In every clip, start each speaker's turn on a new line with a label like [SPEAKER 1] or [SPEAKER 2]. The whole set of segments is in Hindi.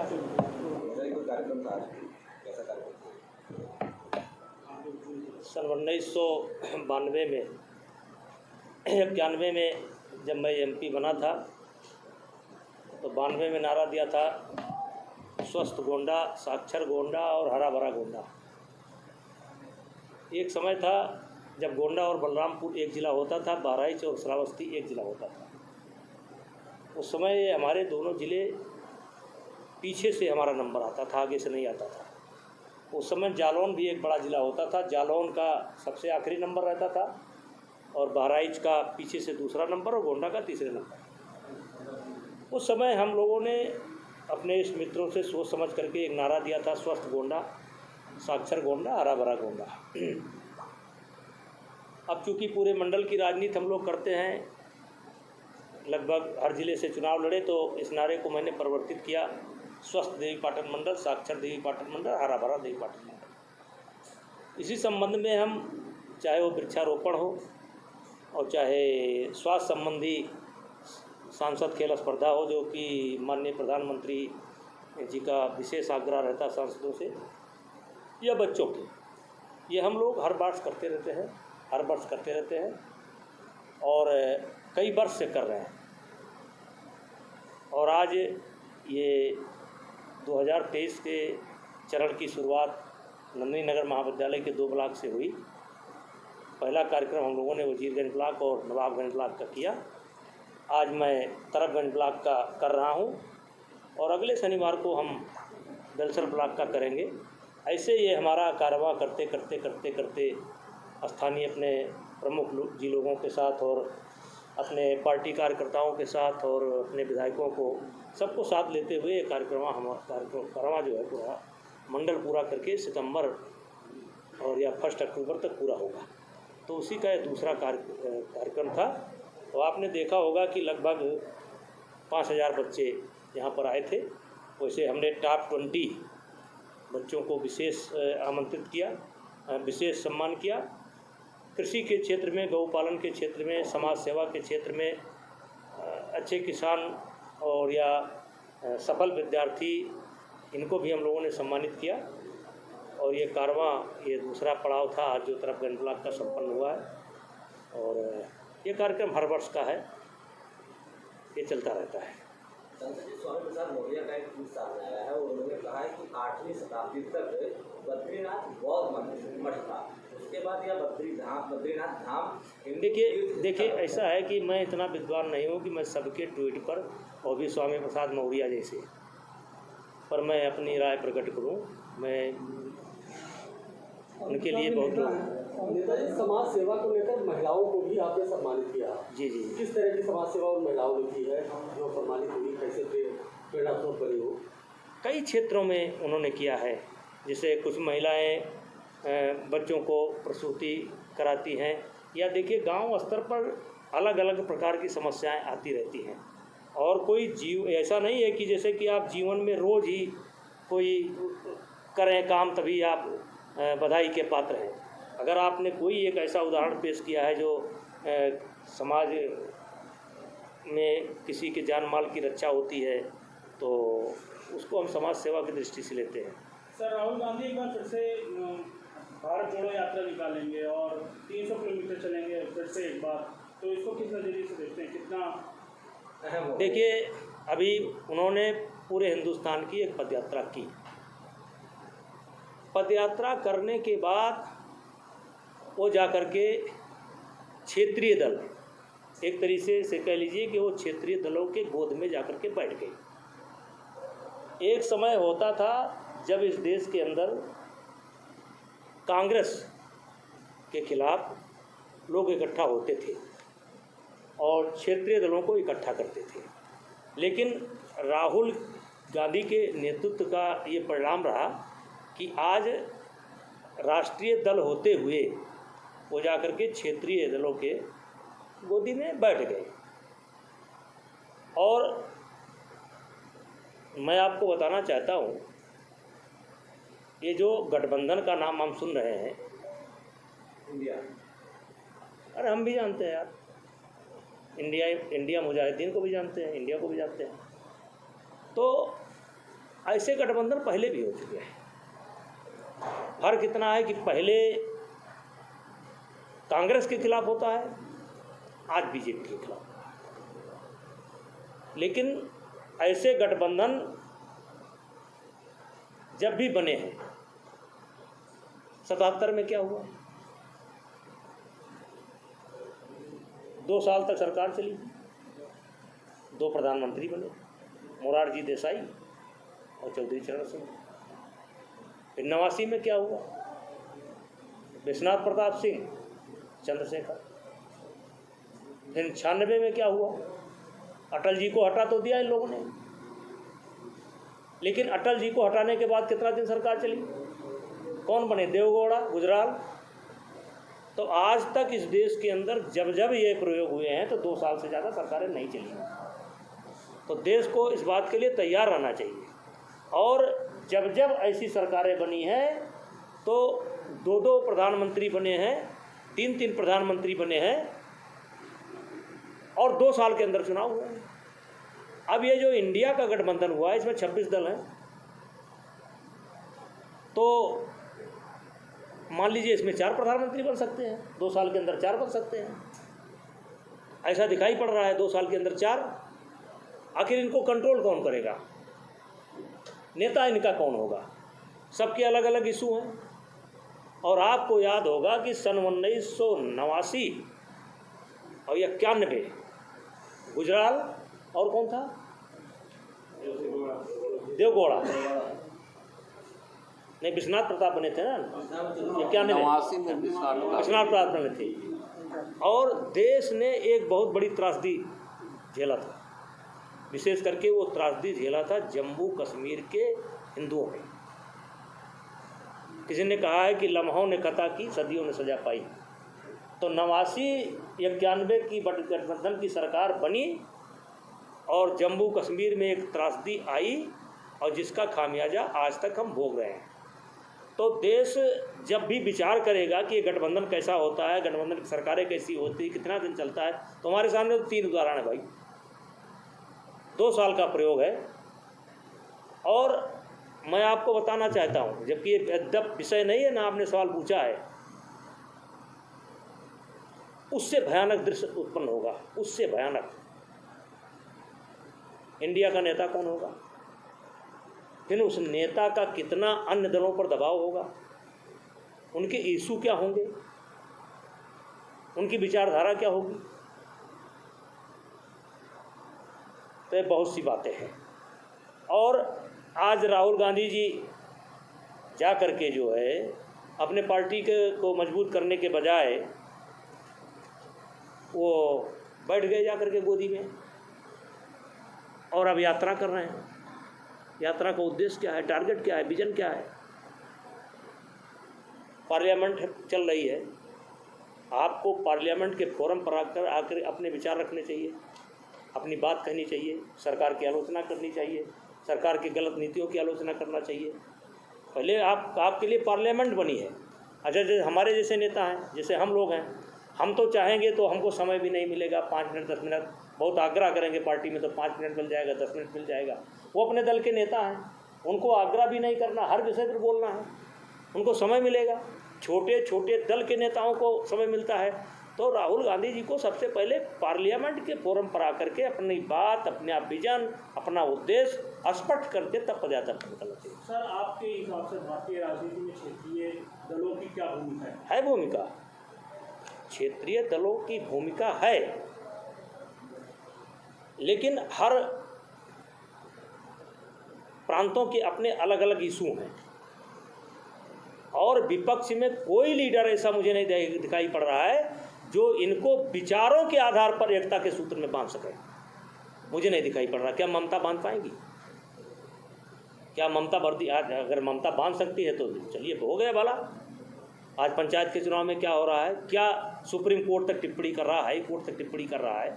[SPEAKER 1] कार्यक्रम था, कैसा कार्यक्रम था?
[SPEAKER 2] सन 1992 में 91 में जब मैं एमपी बना था तो 92 में नारा दिया था स्वस्थ गोंडा, साक्षर गोंडा और हरा भरा गोंडा। एक समय था जब गोंडा और बलरामपुर एक ज़िला होता था, बहराइच और श्रावस्ती एक ज़िला होता था। उस समय हमारे दोनों ज़िले पीछे से हमारा नंबर आता था, आगे से नहीं आता था। उस समय जालौन भी एक बड़ा ज़िला होता था, जालौन का सबसे आखिरी नंबर रहता था और बहराइच का पीछे से दूसरा नंबर और गोंडा का तीसरे नंबर। उस समय हम लोगों ने अपने इस मित्रों से सोच समझ करके एक नारा दिया था स्वस्थ गोंडा, साक्षर गोंडा, हरा भरा गोंडा। अब चूँकि पूरे मंडल की राजनीति हम लोग करते हैं, लगभग हर ज़िले से चुनाव लड़े, तो इस नारे को मैंने परिवर्तित किया स्वस्थ देवीपाटन मंडल, साक्षर देवीपाटन मंडल, हरा भरा देवीपाटन मंडल। इसी संबंध में हम चाहे वो वृक्षारोपण हो और चाहे स्वास्थ्य संबंधी सांसद खेल स्पर्धा हो, जो कि माननीय प्रधानमंत्री जी का विशेष आग्रह रहता सांसदों से, या बच्चों के, ये हम लोग हर वर्ष करते रहते हैं और कई वर्ष से कर रहे हैं। और आज ये 2023 के चरण की शुरुआत नंदिनी नगर महाविद्यालय के 2 ब्लॉक से हुई। पहला कार्यक्रम हम लोगों ने वजीरगंज ब्लॉक और नवाबगंज ब्लॉक का किया। आज मैं तरफगंज ब्लॉक का कर रहा हूं और अगले शनिवार को हम बेलसर ब्लॉक का करेंगे। ऐसे ये हमारा कारवां करते करते स्थानीय अपने प्रमुख जी लोगों के साथ और अपने पार्टी कार्यकर्ताओं के साथ और अपने विधायकों को सबको साथ लेते हुए ये कारवां जो है पूरा मंडल पूरा करके सितंबर और या 1 अक्टूबर तक पूरा होगा। तो उसी का दूसरा कार्यक्रम था। तो आपने देखा होगा कि लगभग 5000 बच्चे यहाँ पर आए थे। वैसे हमने टॉप 20 बच्चों को विशेष आमंत्रित किया, विशेष सम्मान किया। कृषि के क्षेत्र में, गौपालन के क्षेत्र में, समाज सेवा के क्षेत्र में अच्छे किसान और या सफल विद्यार्थी, इनको भी हम लोगों ने सम्मानित किया। और ये कारवां ये दूसरा पड़ाव था आज जो तरफगंज ब्लॉक का संपन्न हुआ है। और ये कार्यक्रम हर वर्ष का है, ये चलता रहता है।
[SPEAKER 1] सांसद जी स्वामी प्रसाद मौर्य का एक ट्वीट सामने आया है और उन्होंने कहा है कि 8वीं शताब्दी तक बद्रीनाथ बौद्ध मठ था, उसके बाद यह बद्रीनाथ धाम।
[SPEAKER 2] देखिए ऐसा है कि मैं इतना विद्वान नहीं हूँ कि मैं सबके ट्वीट पर और भी स्वामी प्रसाद मौर्य जैसे पर मैं अपनी राय प्रकट करूँ। मैं उनके लिए बहुत
[SPEAKER 3] नेताजी समाज सेवा को लेकर महिलाओं को भी आपने सम्मानित किया।
[SPEAKER 2] जी।
[SPEAKER 3] किस तरह की समाज सेवा और महिलाओं ने की है जो सम्मानित हुई, कैसे प्रेरणात्मक बनी हो?
[SPEAKER 2] कई क्षेत्रों में उन्होंने किया है। जैसे कुछ महिलाएं बच्चों को प्रसूति कराती हैं, या देखिए गांव स्तर पर अलग अलग प्रकार की समस्याएं आती रहती हैं। और कोई ऐसा नहीं है कि जैसे कि आप जीवन में रोज़ ही कोई करें काम तभी आप बधाई के पात्र हैं। अगर आपने कोई एक ऐसा उदाहरण पेश किया है जो समाज में किसी के जान माल की रक्षा होती है, तो उसको हम समाज सेवा की दृष्टि से लेते हैं।
[SPEAKER 4] सर, राहुल गांधी एक बार फिर से भारत जोड़ो यात्रा निकालेंगे और 300 किलोमीटर चलेंगे फिर से एक बार, तो इसको किस नज़रिए से देखते हैं, कितना अहम हो?
[SPEAKER 2] देखिए, अभी उन्होंने पूरे हिंदुस्तान की एक पदयात्रा की। पदयात्रा करने के बाद वो जाकर के क्षेत्रीय दल, एक तरीके से कह लीजिए कि वो क्षेत्रीय दलों के गोद में जाकर के बैठ गई। एक समय होता था जब इस देश के अंदर कांग्रेस के खिलाफ लोग इकट्ठा होते थे और क्षेत्रीय दलों को इकट्ठा करते थे। लेकिन राहुल गांधी के नेतृत्व का ये परिणाम रहा कि आज राष्ट्रीय दल होते हुए वो जाकर के क्षेत्रीय दलों के गोदी में बैठ गए। और मैं आपको बताना चाहता हूँ, ये जो गठबंधन का नाम हम सुन रहे हैं,
[SPEAKER 1] इंडिया,
[SPEAKER 2] अरे हम भी जानते हैं यार, इंडिया मुजाहिदीन को भी जानते हैं, इंडिया को भी जानते हैं। तो ऐसे गठबंधन पहले भी हो चुके हैं। फर्क इतना है कि पहले कांग्रेस के खिलाफ होता है, आज बीजेपी के खिलाफ। लेकिन ऐसे गठबंधन जब भी बने हैं, 77 में क्या हुआ, 2 साल तक सरकार चली, 2 प्रधानमंत्री बने, मोरारजी देसाई और चौधरी चरण सिंह। फिर 89 में क्या हुआ, विश्वनाथ प्रताप सिंह, चंद्रशेखर। फिर 96 में क्या हुआ, अटल जी को हटा तो दिया इन लोगों ने, लेकिन अटल जी को हटाने के बाद कितना दिन सरकार चली, कौन बने, देवगौड़ा, गुजराल। तो आज तक इस देश के अंदर जब जब ये प्रयोग हुए हैं तो 2 साल से ज़्यादा सरकारें नहीं चली। तो देश को इस बात के लिए तैयार रहना चाहिए। और जब जब ऐसी सरकारें बनी हैं तो 2-2 प्रधानमंत्री बने हैं, 3-3 प्रधानमंत्री बने हैं और 2 साल के अंदर चुनाव हुए हैं। अब ये जो इंडिया का गठबंधन हुआ है, इसमें 26 दल हैं। तो मान लीजिए इसमें 4 प्रधानमंत्री बन सकते हैं, 2 साल के अंदर 4 बन सकते हैं। ऐसा दिखाई पड़ रहा है 2 साल के अंदर 4। आखिर इनको कंट्रोल कौन करेगा, नेता इनका कौन होगा? सबके अलग अलग इशू हैं। और आपको याद होगा कि सन 1989 और 91 गुजराल और कौन था, देवगौड़ा, नहीं विश्वनाथ प्रताप बने थे ना, 91 में विश्वनाथ प्रताप बने थे। और देश ने एक बहुत बड़ी त्रासदी झेला था, विशेष करके वो त्रासदी झेला था जम्मू कश्मीर के हिंदुओं में। किसी ने कहा है कि लम्हों ने खता की, सदियों ने सजा पाई। तो 89-91 की गठबंधन की सरकार बनी और जम्मू कश्मीर में एक त्रासदी आई और जिसका खामियाजा आज तक हम भोग रहे हैं। तो देश जब भी विचार करेगा कि ये गठबंधन कैसा होता है, गठबंधन की सरकारें कैसी होती है, कितना दिन चलता है, तो हमारे सामने तो 3 उदाहरण है भाई। 2 साल का प्रयोग है। और मैं आपको बताना चाहता हूँ, जबकि ये अद्यप विषय नहीं है ना, आपने सवाल पूछा है, उससे भयानक दृश्य उत्पन्न होगा, उससे भयानक। इंडिया का नेता कौन होगा, फिर उस नेता का कितना अन्य दलों पर दबाव होगा, उनके इशू क्या होंगे, उनकी विचारधारा क्या होगी। तो ये बहुत सी बातें हैं। और आज राहुल गांधी जी जा कर के जो है अपने पार्टी को मजबूत करने के बजाय वो बैठ गए जा कर के गोदी में और अब यात्रा कर रहे हैं। यात्रा का उद्देश्य क्या है, टारगेट क्या है, विजन क्या है? पार्लियामेंट चल रही है, आपको पार्लियामेंट के फोरम पर आकर अपने विचार रखने चाहिए, अपनी बात कहनी चाहिए, सरकार की आलोचना करनी चाहिए, सरकार की गलत नीतियों की आलोचना करना चाहिए। पहले आपके लिए पार्लियामेंट बनी है। अच्छा, जैसे हमारे जैसे नेता हैं, जैसे हम लोग हैं, हम तो चाहेंगे तो हमको समय भी नहीं मिलेगा, 5 मिनट 10 मिनट, बहुत आग्रह करेंगे पार्टी में तो 5 मिनट मिल जाएगा, 10 मिनट मिल जाएगा। वो अपने दल के नेता हैं, उनको आग्रह भी नहीं करना, हर विषय पर बोलना है, उनको समय मिलेगा। छोटे छोटे दल के नेताओं को समय मिलता है। तो राहुल गांधी जी को सबसे पहले पार्लियामेंट के फोरम पर आकर के अपनी बात, अपना विजन, अपना उद्देश्य स्पष्ट करके तब पदयात्रा करना चाहिए।
[SPEAKER 4] सर, आपके हिसाब से भारतीय राजनीति में क्षेत्रीय दलों की क्या भूमिका है?
[SPEAKER 2] भूमिका, क्षेत्रीय दलों की भूमिका है, लेकिन हर प्रांतों के अपने अलग अलग इशू हैं और विपक्ष में कोई लीडर ऐसा मुझे नहीं दिखाई पड़ रहा है जो इनको विचारों के आधार पर एकता के सूत्र में बांध सके। मुझे नहीं दिखाई पड़ रहा। क्या ममता बांध पाएंगी? क्या ममता भरती, आज अगर ममता बांध सकती है तो चलिए हो गया भला। आज पंचायत के चुनाव में क्या हो रहा है, क्या सुप्रीम कोर्ट तक टिप्पणी कर रहा है, हाई कोर्ट तक टिप्पणी कर रहा है,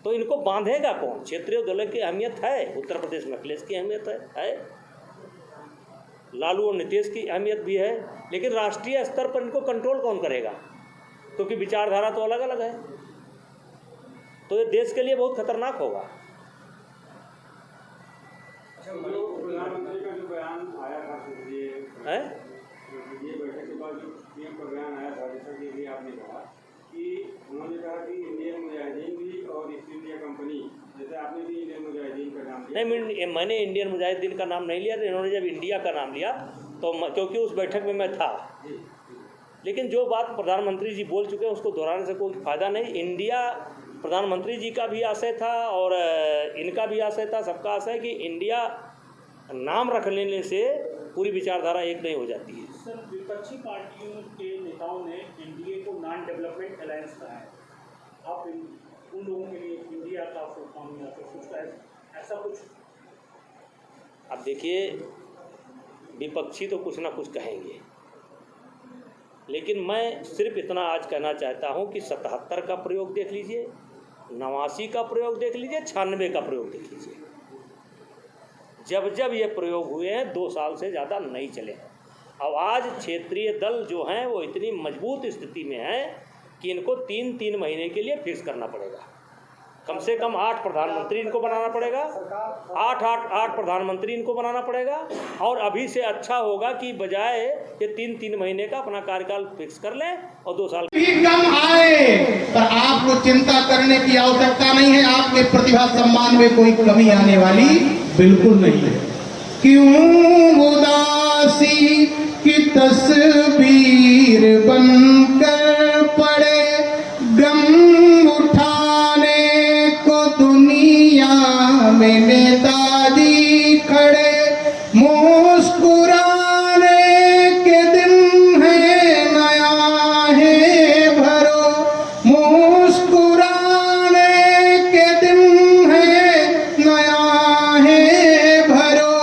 [SPEAKER 2] तो इनको बांधेगा कौन? क्षेत्रीय दलों की अहमियत है, उत्तर प्रदेश में अखिलेश की अहमियत है, लालू और नीतीश की अहमियत भी है, लेकिन राष्ट्रीय स्तर पर इनको कंट्रोल कौन करेगा? क्योंकि विचारधारा तो अलग अलग है। तो ये देश के लिए बहुत खतरनाक होगा।
[SPEAKER 1] अच्छा, मणिपुर
[SPEAKER 5] जो बयान आया था
[SPEAKER 2] है।
[SPEAKER 5] ये बैठक के बाद जो पीएम का बयान आया था, जैसा कि अभी आपने कहा कि उन्होंने कहा कि इंडियन मुजाहिदीन भी और ईस्ट इंडिया कंपनी, जैसे आपने भी इंडियन मुजाहिदीन का नाम लिया।
[SPEAKER 2] नहीं, मैंने इंडियन मुजाहिदीन का नाम नहीं लिया। इन्होंने जब इंडिया का नाम लिया तो क्योंकि उस बैठक में मैं था, लेकिन जो बात प्रधानमंत्री जी बोल चुके हैं उसको दोहराने से कोई फ़ायदा नहीं। इंडिया प्रधानमंत्री जी का भी आशय था और इनका भी आशय था, सबका आशय है कि इंडिया नाम रख लेने से पूरी विचारधारा एक नहीं हो जाती है।
[SPEAKER 4] सर, विपक्षी पार्टियों के नेताओं ने एनडीए को नॉन डेवलपमेंट अलायंस कहा है। आप उन लोगों के लिए इंडिया का फुल फॉर्म या फिर कुछ ऐसा कुछ?
[SPEAKER 2] अब देखिए, विपक्षी तो कुछ ना कुछ कहेंगे, लेकिन मैं सिर्फ इतना आज कहना चाहता हूं कि 77 का प्रयोग देख लीजिए, 89 का प्रयोग देख लीजिए, 96 का प्रयोग देख लीजिए। जब जब ये प्रयोग हुए हैं 2 साल से ज़्यादा नहीं चले हैं। अब आज क्षेत्रीय दल जो हैं वो इतनी मजबूत स्थिति में हैं कि इनको 3-3 महीने के लिए फिक्स करना पड़ेगा। कम से कम 8 प्रधानमंत्री इनको बनाना पड़ेगा, 8 प्रधानमंत्री इनको बनाना पड़ेगा। और अभी से अच्छा होगा कि बजाय ये 3-3 महीने का अपना कार्यकाल फिक्स कर लें और 2 साल
[SPEAKER 6] भी कम आए, पर आपको चिंता करने की आवश्यकता नहीं है। आपके प्रतिभा सम्मान में कोई कमी आने वाली बिल्कुल नहीं है। क्यों उदासी की तस्वीर बनकर पड़े, गम उठाने को दुनिया में नेताजी खड़े, मुस्कुराने के दिन है नया है भरो, मुस्कुराने के दिन है नया है भरो,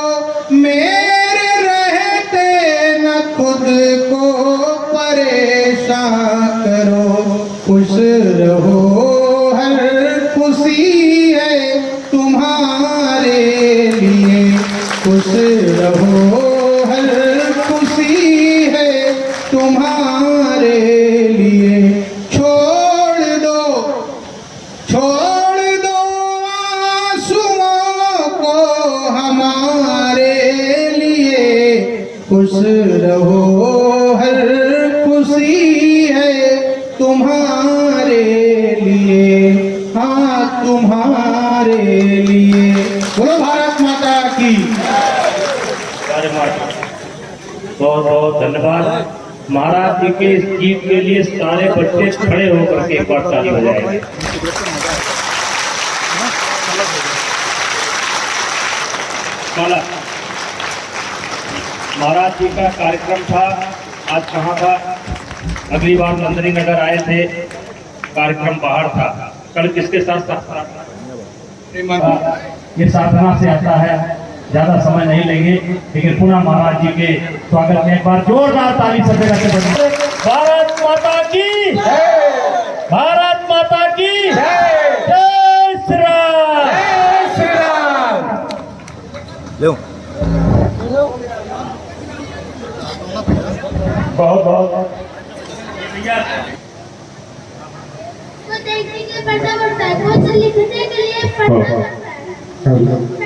[SPEAKER 6] मेरे रहते न खुद को परेशान करो, खुश रहो हर खुशी है तुम्हारे लिए, खुश रहो हर खुशी है तुम्हारे लिए। छोड़ दो आंसुओं को हमारे लिए, खुश रहो हर खुशी है तुम्हारे लिए, हाँ तुम्हारे लिए। बोलो भारत माता की।
[SPEAKER 7] बहुत बहुत धन्यवाद। महाराज जी के इस गीत के लिए सारे बच्चे खड़े होकर के एक बार ताली बजाएं। महाराज जी का कार्यक्रम था, आज कहाँ था? अगली बार नंदनी नगर आए थे, कार्यक्रम बाहर था। कल किसके साथ था? ये साधना से आता है, ज्यादा समय नहीं लेंगे, लेकिन पुनः महाराज जी के स्वागत में एक बार जोरदार ताली से बजाएं। भारत माता की, भारत माता की जय श्री राम, जय श्री राम। बहुत बहुत
[SPEAKER 8] देखने के लिए पढ़ना पड़ता है, बहुत से लिखने के लिए पढ़ना पड़ता है।